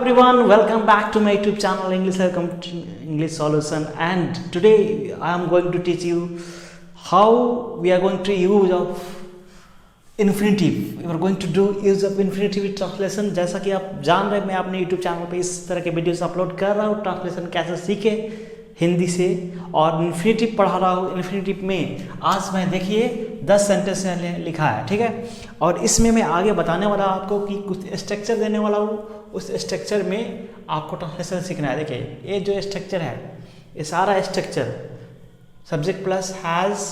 everyone, welcome back to my YouTube channel English Solution, and today I am going to teach you how we are going to use of infinitive. We are going to do use of infinitive with translation. जैसा कि आप जान रहे हैं, मैं अपने YouTube channel पे इस तरह के वीडियोस अपलोड कर रहा हूँ, ट्रांसलेशन कैसे सीखे हिंदी से, और इन्फिनेटिव पढ़ा रहा हूँ। इन्फिनेटिव में आज मैं देखिए 10 सेंटेंस लिखा है, ठीक है। और इसमें मैं आगे बताने वाला आपको कि कुछ स्ट्रक्चर देने वाला हूँ, उस स्ट्रक्चर में आपको ट्रांसलेशन सीखना है। देखिए ये जो स्ट्रक्चर है, ये सारा structure subject plus has,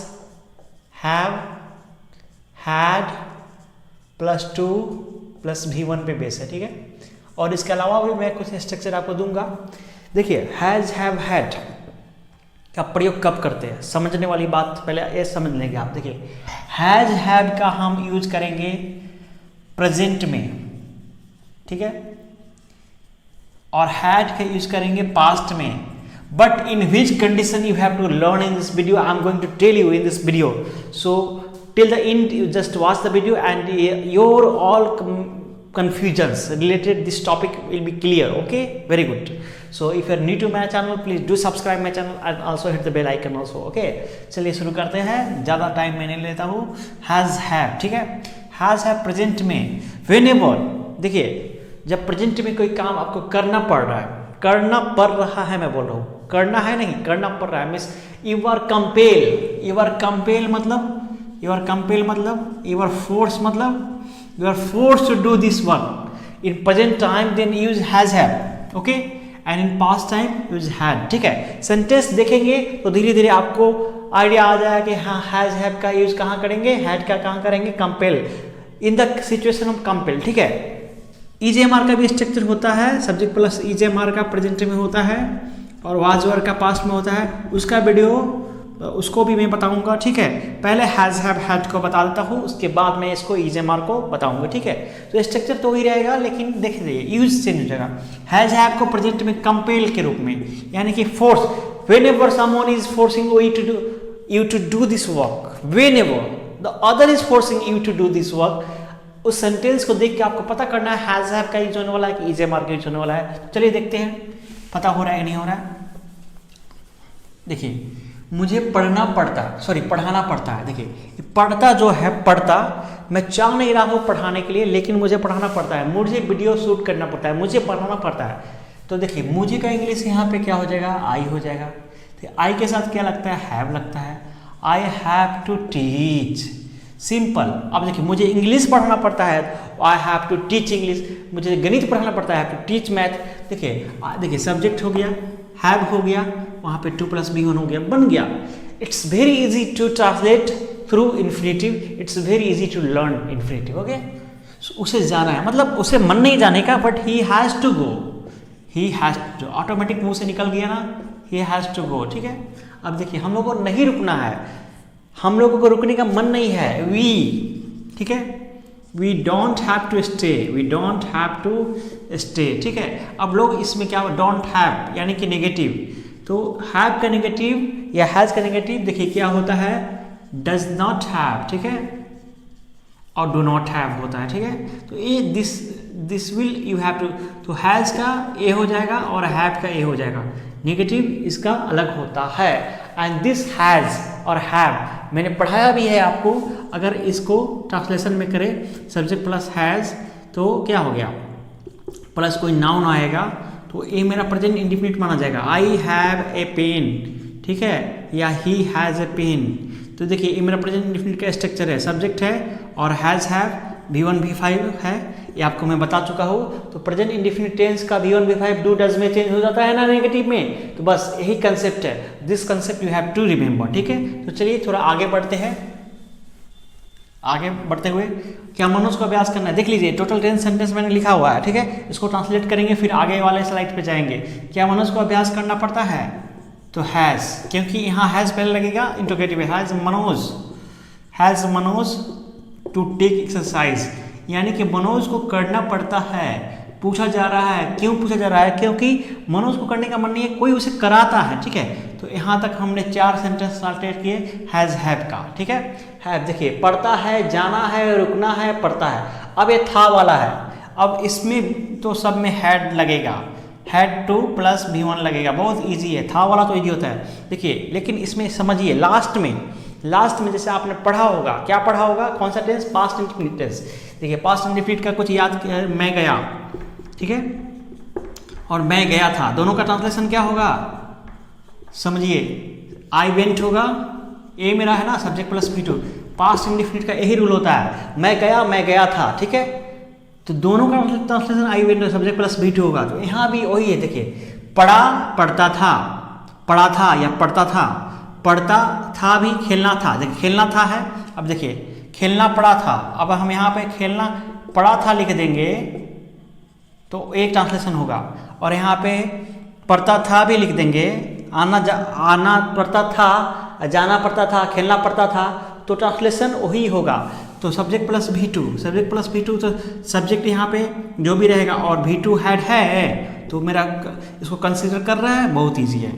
have, had plus to plus V1 पे बेस है, ठीक है। और इसके अलावा भी मैं कुछ स्ट्रक्चर आपको दूंगा। देखिए हैज़, हैव, हैड का प्रयोग कब करते हैं, समझने वाली बात पहले ये समझ लेंगे आप। देखिए हैज़, हैड का हम यूज करेंगे प्रेजेंट में, ठीक है, और हैड का यूज करेंगे पास्ट में। But in which condition you have to learn in this video, I am going to tell you in this video, so till the end you just watch the video and your all confusions related this topic will be clear. Okay, very good. So if you are new to my channel, please do subscribe my channel and also hit the bell icon also. Okay, चलिए शुरू करते हैं, ज़्यादा time मैं नहीं लेता हूँ। Has, have, ठीक है। हैज़, हैव प्रेजेंट में whenever, देखिए जब प्रेजेंट में कोई काम आपको करना पड़ रहा है, करना पड़ रहा है, मैं बोल रहा हूँ, करना है नहीं, करना पड़ रहा है, means you are compel, you are compel मतलब you are compelled मतलब you are forced मतलब you are forced to do this work. In present time then use has have, okay, and in past time use had, ठीक है। Sentence देखेंगे तो धीरे धीरे आपको आइडिया आ जाएगा कि हाँ हैज हैव का यूज कहाँ करेंगे, हैड का कहाँ करेंगे, compel, in the situation of compel, ठीक है। ईजेएमआर का भी स्ट्रक्चर होता है, सब्जेक्ट प्लस ईजेएमआर का प्रेजेंट में होता है और वाज वर का पास्ट में होता है, उसका वीडियो उसको भी मैं बताऊंगा, ठीक है। पहले हैज़, हैव, हैड को बता देता हूँ, उसके बाद मैं इसको ईजेएमआर को बताऊंगा, ठीक है। तो स्ट्रक्चर तो ही रहेगा, लेकिन देख लीजिए यूज चेंज हो जाएगा। हैज़, हैव को प्रेजेंट में कंपेल के रूप में, यानी कि force, whenever someone is forcing you to do this work, whenever the other is forcing you to do this work, उस सेंटेंस को देख के आपको पता करना है हैज़, हैव का यूज होने वाला है कि ईजेएमआर का यूज होने वाला है। चलिए देखते हैं पता हो रहा है नहीं हो रहा है। देखिए मुझे पढ़ना पड़ता, सॉरी पढ़ाना पड़ता है। देखिए पढ़ता जो है, पढ़ता मैं चाह नहीं रहा हूँ पढ़ाने के लिए, लेकिन मुझे पढ़ाना पड़ता है, मुझे वीडियो शूट करना पड़ता है, मुझे पढ़ाना पड़ता है। तो देखिए मुझे का इंग्लिश यहाँ पे क्या हो जाएगा, आई हो जाएगा। तो आई के साथ क्या लगता है, हैव लगता है। I have to teach, simple. अब देखिए मुझे इंग्लिश पढ़ाना पड़ता है, I have to teach English, मुझे गणित पढ़ाना पड़ता है, टू टीच मैथ। देखिए सब्जेक्ट हो गया, हैव हो गया, वहाँ पे 2 + B1 हो गया, बन गया। It's very easy to translate through infinitive, it's very easy to learn infinitive, okay. उसे जाना है, मतलब उसे मन नहीं जाने का, but he has to go, he has to, automatic मुंह से निकल गया ना, ही हैज़ टू गो, ठीक है। अब देखिए हम लोगों को नहीं रुकना है, हम लोगों को रुकने का मन नहीं है, वी, ठीक है, we don't have to stay, we don't have to stay, ठीक है। अब लोग इसमें क्या, डोंट हैव यानी कि नेगेटिव, तो हैव का नेगेटिव या हैज़ का नेगेटिव देखिए क्या होता है, डज नॉट हैव, ठीक है, और डू नॉट हैव होता है, ठीक है। तो ये this will you have to, तो हैज़ का ए हो जाएगा और हैव का ए हो जाएगा, नेगेटिव इसका अलग होता है। एंड दिस हैज़ और हैव मैंने पढ़ाया भी है आपको, अगर इसको ट्रांसलेशन में करें सब्जेक्ट प्लस हैज़ तो क्या हो गया, प्लस कोई नाउन आएगा तो ये मेरा प्रेजेंट इंडिफिनिट माना जाएगा। आई हैव ए पेन, ठीक है, या ही हैज़ ए पेन। तो देखिए ये मेरा प्रेजेंट इंडिफिनिट का स्ट्रक्चर है, सब्जेक्ट है और हैज़, हैव, V1 V5 है, ये आपको मैं बता चुका हूँ। तो प्रेजेंट इंडिफिनिट टेंस का V1 V5 डू डज में चेंज हो जाता है ना नेगेटिव में, तो बस यही कंसेप्ट है, this concept you have to remember, ठीक है। तो चलिए थोड़ा आगे बढ़ते हैं। आगे बढ़ते हुए क्या मनोज को अभ्यास करना है, देख लीजिए टोटल 10 सेंटेंस मैंने लिखा हुआ है, ठीक है। इसको ट्रांसलेट करेंगे, फिर आगे वाले स्लाइड पे जाएंगे। क्या मनोज को अभ्यास करना पड़ता है, तो हैज़, क्योंकि यहाँ हैज़ पहले लगेगा, interrogative has Manoj to take exercise, यानी कि मनोज को करना पड़ता है। पूछा जा रहा है, क्यों पूछा जा रहा है, क्योंकि मनोज को करने का मन नहीं है, कोई उसे कराता है, ठीक है। तो यहाँ तक हमने 4 सेंटेंस ट्रांसलेट किए हैज़, हैव का, ठीक है। हैव देखिए पढ़ता है, जाना है, रुकना है, पढ़ता है। अब ये था वाला है, अब इसमें तो सब में हैड लगेगा, हैड टू प्लस V1 लगेगा, बहुत इजी है, था वाला तो इजी होता है। देखिए लेकिन इसमें समझिए लास्ट में जैसे आपने पढ़ा होगा, क्या पढ़ा होगा, कौन सा टेंस, पास्ट इंडेफिनिट टेंस। देखिए पास्ट इंडेफिनिट का कुछ याद, मैं गया, ठीक है, और मैं गया था, दोनों का ट्रांसलेशन क्या होगा समझिए, आई वेंट होगा, ए मेरा है ना subject plus V2। Past indefinite का यही रूल होता है, मैं गया था, ठीक है, तो दोनों का translation I went subject plus V2 होगा। तो यहाँ भी वही है, देखिए पढ़ा पढ़ता था, पढ़ा था या पढ़ता था, पढ़ता था भी खेलना था, देखिए खेलना था है, अब देखिए खेलना पड़ा था, अब हम यहाँ पे खेलना पड़ा था लिख देंगे तो एक ट्रांसलेशन होगा, और यहाँ पे पढ़ता था भी लिख देंगे, आना पड़ता था, जाना पड़ता था, खेलना पड़ता था, तो ट्रांसलेशन वही होगा। तो सब्जेक्ट प्लस V2 तो सब्जेक्ट यहाँ पे जो भी रहेगा, और V2 हैड है तो मेरा इसको कंसीडर कर रहा है, बहुत इजी है।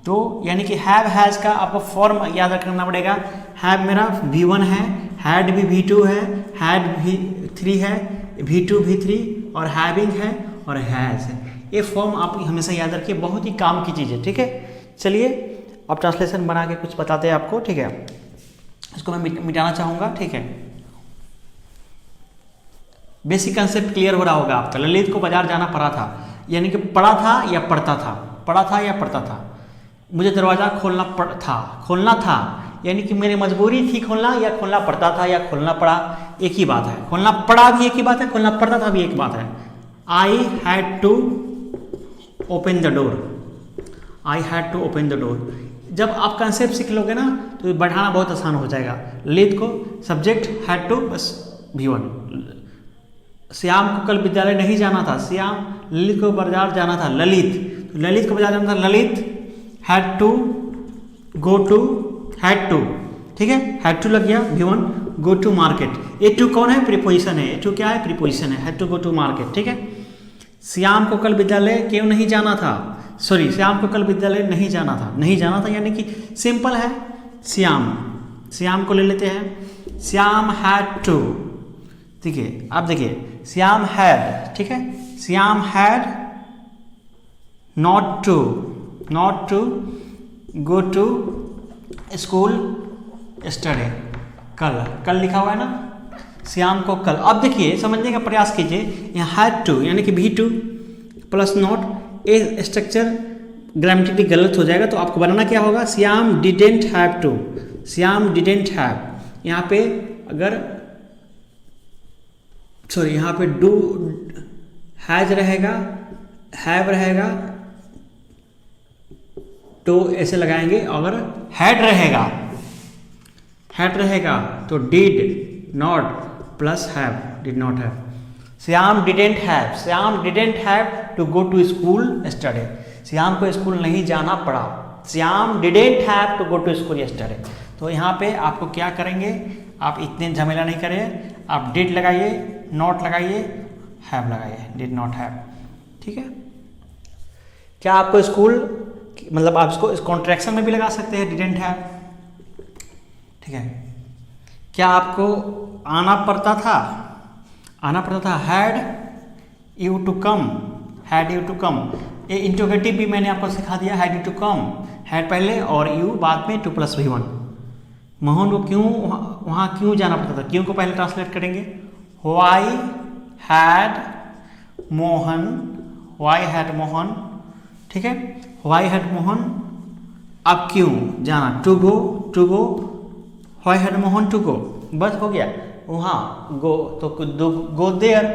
तो यानी कि हैव हैज़ का आपको फॉर्म याद रखना पड़ेगा, हैव मेरा V1 है, हैड भी V2 है, हैड V3 है, V2 V3, और हैविंग है, और हैज़ है। ये फॉर्म आप हमेशा याद रखिए, बहुत ही काम की चीज़ है, ठीक है। चलिए अब ट्रांसलेशन बना के कुछ बताते हैं आपको, ठीक है, इसको मैं मिटाना चाहूँगा, ठीक है। बेसिक कंसेप्ट क्लियर हो रहा होगा आपका। ललित को बाजार जाना पड़ा था, यानी कि पड़ा था या पढ़ता था, पड़ा था या पढ़ता था। मुझे दरवाज़ा खोलना था, यानी कि मेरी मजबूरी थी खोलना, या खोलना पड़ता था या खोलना पड़ा, एक ही बात है। खोलना पड़ा भी एक ही बात है, खोलना पड़ता था भी एक बात है। I had to open the door, I had to open the door. जब आप कंसेप्ट सीख लोगे ना तो बढ़ाना बहुत आसान हो जाएगा। ललित को सब्जेक्ट हैड टू बस V1। श्याम को कल विद्यालय नहीं जाना था, श्याम। ललित को बाजार जाना था, ललित को बाजार जाना था, Lalit had to go to, had to, ठीक है, हैड टू लग गया V1। गो टू मार्केट, ए टू कौन है, प्रीपोजिशन है, ए टू क्या है, प्रीपोजिशन है, had to go to market, ठीक है। श्याम को कल विद्यालय क्यों नहीं जाना था, श्याम को कल विद्यालय नहीं जाना था, यानी कि सिंपल है। श्याम को ले लेते हैं, श्याम हैड टू, ठीक है। आप देखिए श्याम हैड, ठीक है, Shyam had not to go to school study, कल लिखा हुआ है ना, श्याम को कल। अब देखिए समझने का प्रयास कीजिए, यहाँ हैड टू यानी कि V2 plus not, a structure grammatically गलत हो जाएगा, तो आपको बनाना क्या होगा, Shyam didn't have to, Shyam didn't have, यहाँ पे अगर यहाँ पे डू हैज रहेगा, हैव रहेगा, तो ऐसे लगाएंगे। अगर हैड रहेगा तो did not plus have, did not have. Shyam didn't have to go to school study, Shyam को स्कूल नहीं जाना पड़ा, Shyam didn't have to go to school study. तो यहाँ पे आपको क्या करेंगे, आप इतने झमेला नहीं करें, आप डिड लगाइए, नॉट लगाइए, हैव लगाइए, डिड नॉट हैव, ठीक है। क्या आपको स्कूल, मतलब आप इसको इस कॉन्ट्रैक्शन में भी लगा सकते हैं, डिडेंट हैव, ठीक है। क्या आपको आना पड़ता था, हैड यू टू कम, ये इंटरोगेटिव भी मैंने आपको सिखा दिया, had you to come, had पहले और यू बाद में, 2 + V1। मोहन को वहाँ क्यों जाना पड़ता था, क्यों को पहले ट्रांसलेट करेंगे, वाई हैड मोहन, ठीक है, वाई हैड मोहन, अब क्यों जाना, to go, why had Mohan to go, बस हो गया, वहाँ गो तो go there,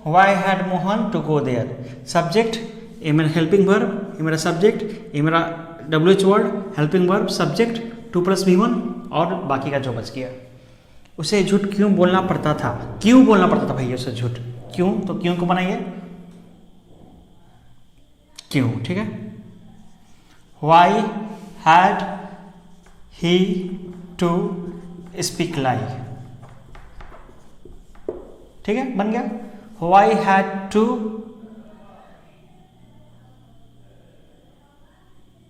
why had Mohan to go there. Subject, ये मेरा हेल्पिंग वर्ब, ये मेरा सब्जेक्ट, ये मेरा WH word, helping verb, subject, 2 + V1, और बाकी का जो बच गया। उसे झूठ क्यों बोलना पड़ता था, भैया उसे झूठ, क्यों, तो क्यों को बनाइए, क्यों, ठीक है। Why had he to speak lie, ठीक है, बन गया। वाई हैड टू,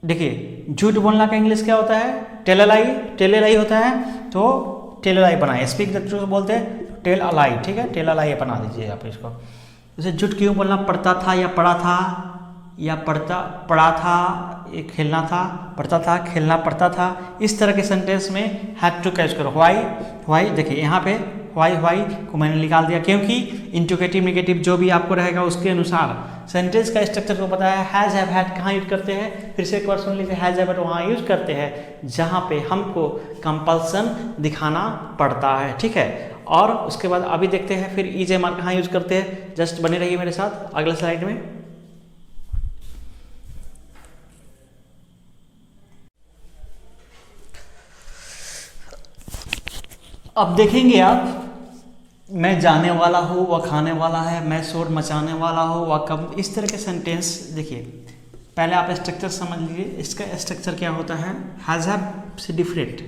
देखिए झूठ बोलना का इंग्लिश क्या होता है, टेल होता है, तो टेल अ लाई बनाए, स्पीक द ट्रूथ बोलते हैं टेल अ लाई, ठीक है, टेल अ लाई बना दीजिए आप इसको। उसे जुट क्यों बोलना पड़ता था या पड़ा था, या पड़ा था, ये खेलना था, पढ़ता था, खेलना पड़ता था। इस तरह के सेंटेंस में हैड टू कैच करो। व्हाई देखिए यहाँ पे व्हाई को मैंने निकाल दिया, क्योंकि इंट्रोगेटिव नेगेटिव जो भी आपको रहेगा उसके अनुसार सेंटेंस का स्ट्रक्चर को पता है। हैज़ हैव हैड कहाँ यूज करते हैं, फिर से एक बार सुन लीजिए, हैज़ हैव हैड वहाँ यूज करते हैं जहाँ पे हमको कंपल्सन दिखाना पड़ता है, ठीक है। और उसके बाद अभी देखते हैं फिर इज एम आर कहाँ यूज करते हैं। जस्ट बने रहिए मेरे साथ अगले स्लाइड में। अब देखेंगे आप, मैं जाने वाला हूँ, वह खाने वाला है, मैं शोर मचाने वाला हूँ, वह कब, इस तरह के सेंटेंस। देखिए पहले आप स्ट्रक्चर समझ लीजिए। इसका स्ट्रक्चर क्या होता है, हैज़ हैव से different,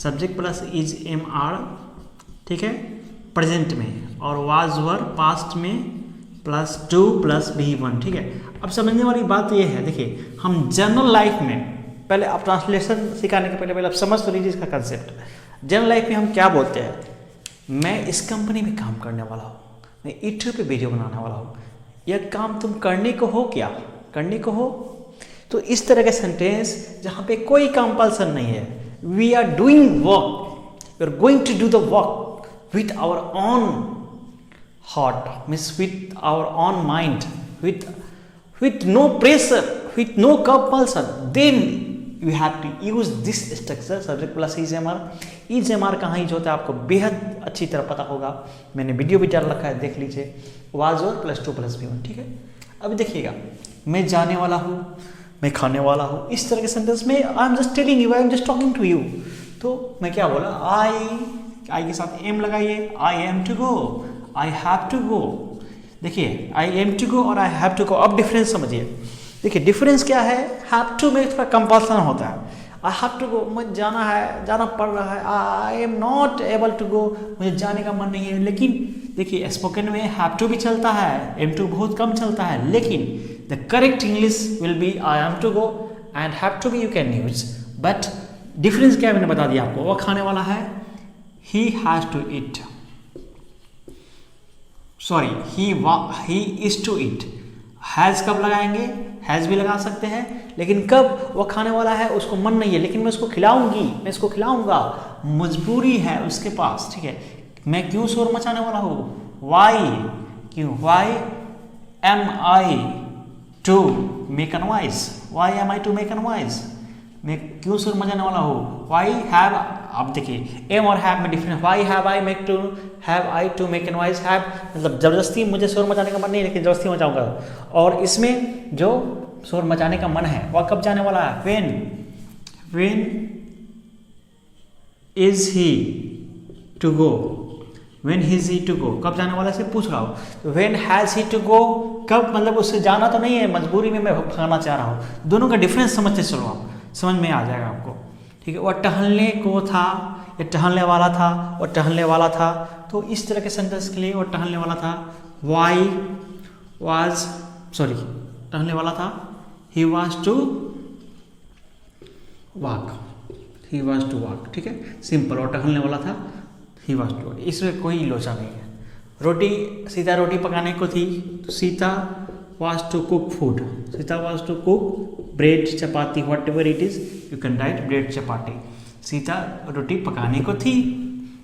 subject plus is am are, ठीक है, प्रेजेंट में, और वाज वर पास्ट में, plus to plus V one, ठीक है। अब समझने वाली बात यह है, देखिए हम जनरल लाइफ में, पहले आप ट्रांसलेशन सिखाने के पहले आप समझ तो लीजिए इसका कंसेप्ट। जनरल लाइफ में हम क्या बोलते हैं, मैं इस कंपनी में काम करने वाला हूँ, मैं यूट्यूब पे वीडियो बनाने वाला हूँ, यह काम तुम करने को हो, क्या करने को हो। तो इस तरह के सेंटेंस जहाँ पे कोई कंपल्सन नहीं है, we are doing work, we are going to do the work with our own heart, means with our own mind, with no pressure, with no compulsion, then you have to use this structure, subject plus is mr। is mr कहाँ use होता है आपको बेहद अच्छी तरह पता होगा, मैंने वीडियो भी डाल रखा है, देख लीजिए। वाज और plus to plus V one, ठीक है। अभी देखिएगा, मैं जाने वाला हूँ, मैं खाने वाला हूँ, इस तरह के सेंटेंस में I am just telling you, I am just talking to you. तो मैं क्या बोला, आई के साथ एम लगाइए, I am to go, I have to go. देखिए आई एम टू गो और आई हैव टू गो, अब डिफरेंस समझिए। देखिए डिफरेंस क्या है, हैव टू में थोड़ा कंपल्सन होता है, आई हैव टू गो मुझे जाना है, जाना पड़ रहा है, I am not able to go, मुझे जाने का मन नहीं है। लेकिन देखिए स्पोकन में हैव टू भी चलता है, एम टू बहुत कम चलता है, लेकिन the correct English will be I am to go and have to be you can use. But difference क्या है मैंने बता दिया आपको, वो खाने वाला है, he has to eat, sorry he is to eat. Has कब लगाएंगे, हैज़ भी लगा सकते हैं, लेकिन कब, वो खाने वाला है, उसको मन नहीं है, लेकिन मैं उसको खिलाऊंगी, मैं इसको खिलाऊंगा, मजबूरी है उसके पास, ठीक है। मैं क्यों शोर मचाने वाला हूँ, वाई, क्यों, why am I to make a noise, why am I to make a noise, मैं क्यों शोर मचाने वाला हूँ, वाई हैव, आप देखिए एम और हैव में difference, why have I make to, have I to make a noise, have मतलब जबरदस्ती मुझे शोर मचाने का मन नहीं, लेकिन जबरदस्ती मचाऊंगा। और इसमें जो शोर मचाने का मन है वह कब जाने वाला है, when is he to go, when is he to go, कब जाने वाला से पूछ रहा हूँ। तो when has he to go, कब मतलब उससे जाना तो नहीं है, मजबूरी में मैं भागना चाह रहा हूँ। दोनों का डिफरेंस समझते चलो, आप समझ में आ जाएगा आपको, ठीक है। वह टहलने को था, ये टहलने वाला था, और टहलने वाला था। तो इस तरह के सेंटेंस के लिए वो टहलने वाला था, वाई वाज, सॉरी टहलने वाला था, he was to walk, he was to walk, ठीक है, सिंपल। और टहलने वाला था, ही वाज टू वॉक, इसमें कोई लोचा नहीं है। रोटी, सीता रोटी पकाने को थी, तो Sita was to cook food, Sita was to cook bread chapati, whatever it is you can write bread चपाती। सीता रोटी पकाने को थी,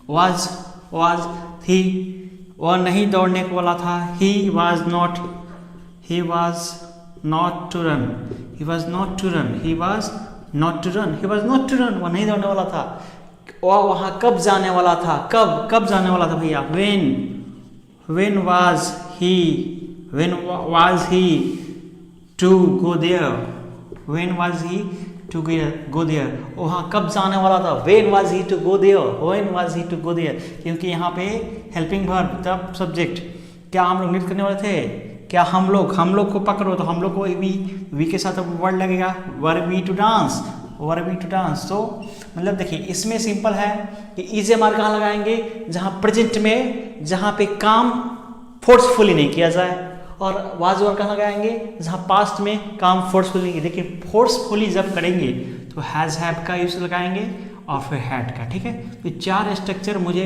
was थी, वह नहीं दौड़ने को वाला था, he was not to run, वह नहीं दौड़ने वाला था। वह वहाँ कब जाने वाला था, कब जाने वाला था भैया, when was he to go there, when was he to go there, वहाँ कब जाने वाला था, when was he to go there, क्योंकि यहाँ पे हेल्पिंग वर्ब तब सब्जेक्ट, क्या हम लोग नृत्य करने वाले थे, क्या हम लोग को पकड़ो, तो हम लोग को वी के साथ वर्ड लगेगा, वर वी टू डांस। तो मतलब देखिए इसमें सिंपल है कि इज एम आर कहाँ लगाएंगे, जहाँ प्रेजेंट में, जहाँ पे काम फोर्सफुली नहीं किया जाए, और वाज और कहाँ लगाएंगे, जहाँ पास्ट में काम फोर्सफुली नहीं। देखिए फोर्सफुली जब करेंगे तो हैज़ हैव का यूज लगाएंगे, और फिर हेड का, ठीक है। तो 4 स्ट्रक्चर मुझे,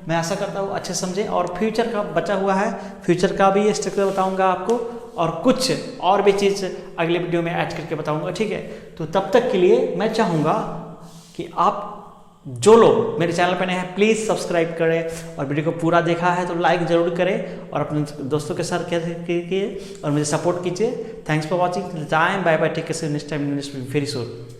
मैं आशा करता हूँ अच्छे समझे। और फ्यूचर का बचा हुआ है, फ्यूचर का भी स्ट्रक्चर बताऊँगा आपको, और कुछ और भी चीज़ अगले वीडियो में ऐड करके बताऊँगा, ठीक है। तो तब तक के लिए मैं चाहूँगा कि आप जो लोग मेरे चैनल पर नए हैं प्लीज़ सब्सक्राइब करें, और वीडियो को पूरा देखा है तो लाइक ज़रूर करें, और अपने दोस्तों के साथ कीजिए और मुझे सपोर्ट कीजिए। Thanks for watching time, bye bye, take care, next time very soon.